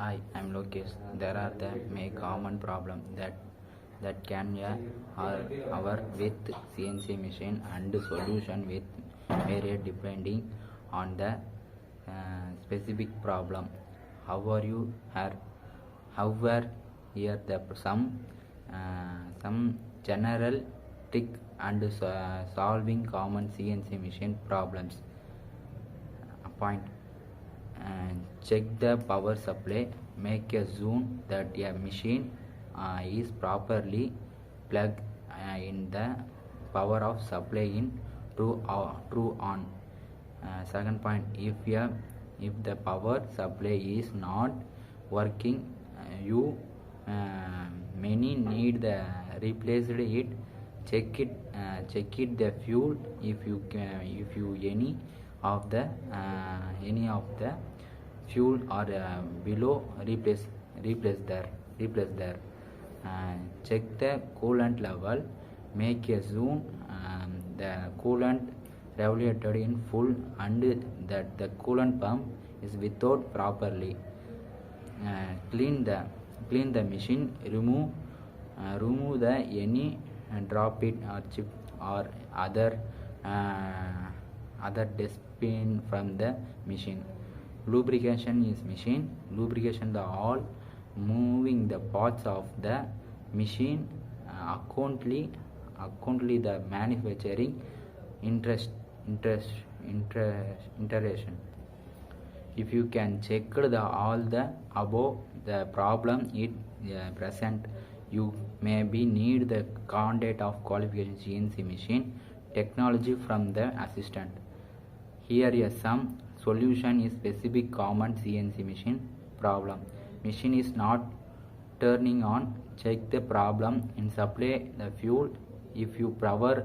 Hi, I'm Logesh. There are the may common problem that can our with CNC machine and solution with vary depending on the specific problem. However, you are however here the some general trick and solving common CNC machine problems. Point and check the power supply. Make a zoom that a machine is properly plugged in the power of supply in true on. Second point, if the power supply is not working, you many need the replaced it. Check it the fuel. If you any of the fuel or below, replace there. Check the coolant level. Make a zoom the coolant regulated in full and that the coolant pump is without properly. Clean the machine. Remove the any drop it or chip or other dustbin from the machine. Lubrication is machine. Lubrication the all moving the parts of the machine accordingly the manufacturing interaction. If you can check all the above the problem it present, you maybe need the content of qualification CNC machine technology from the assistant. Here is some solution is specific common CNC machine problem. Machine is not turning on. Check the problem in supply the fuel. If you power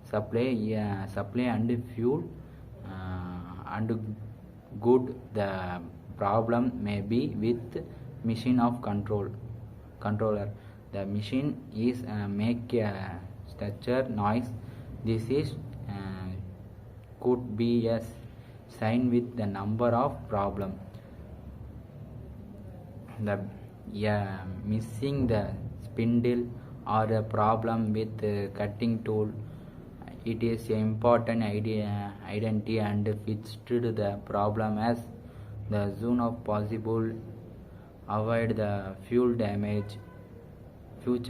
supply and fuel and good, the problem may be with machine of controller. The machine is make a structure noise. This is could be a sign with the number of problem. The missing the spindle or a problem with cutting tool. It is important identity and fixed the problem as the zone of possible. Avoid the future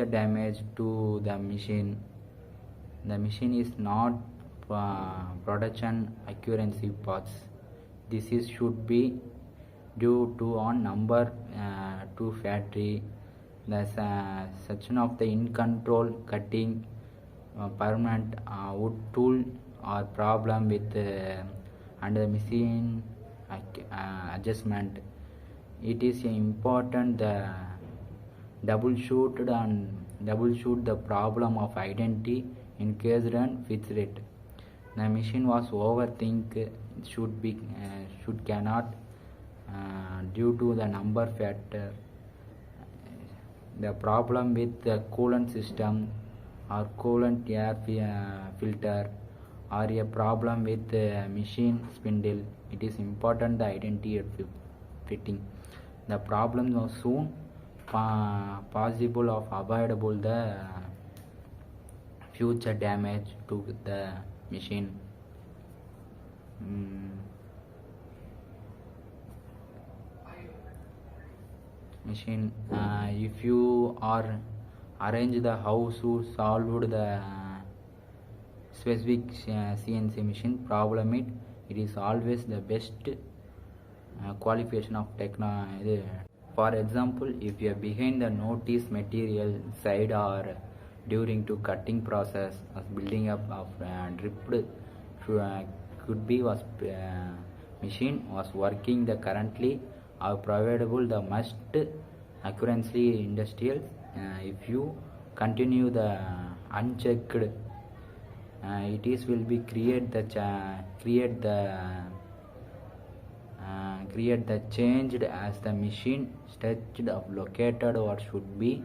damage to the machine. The machine is not production accuracy parts. This is should be due to on number to factory. The section of the in control cutting permanent wood tool or problem with and the machine adjustment. It is important the double shoot the problem of identity in case run fix it. The machine was overthink should cannot due to the number factor. The problem with the coolant system or coolant air filter or a problem with the machine spindle. It is important the identity fitting. The problem was soon possible of avoidable the future damage to the machine. Machine if you are arrange the house to solve the specific CNC machine problem, it is always the best qualification of technology. For example, if you are behind the notice material side or during to cutting process as building up of dripped could be was machine was working the currently are providable the must accuracy industrial. If you continue the unchecked it is will be create the changed as the machine stretched of located or should be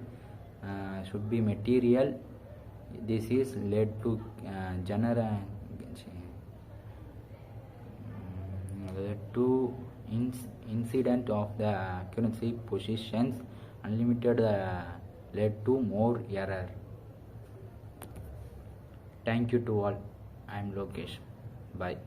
material. This is led to incident of the accuracy positions unlimited led to more error. Thank you to all. I am Logesh. Bye.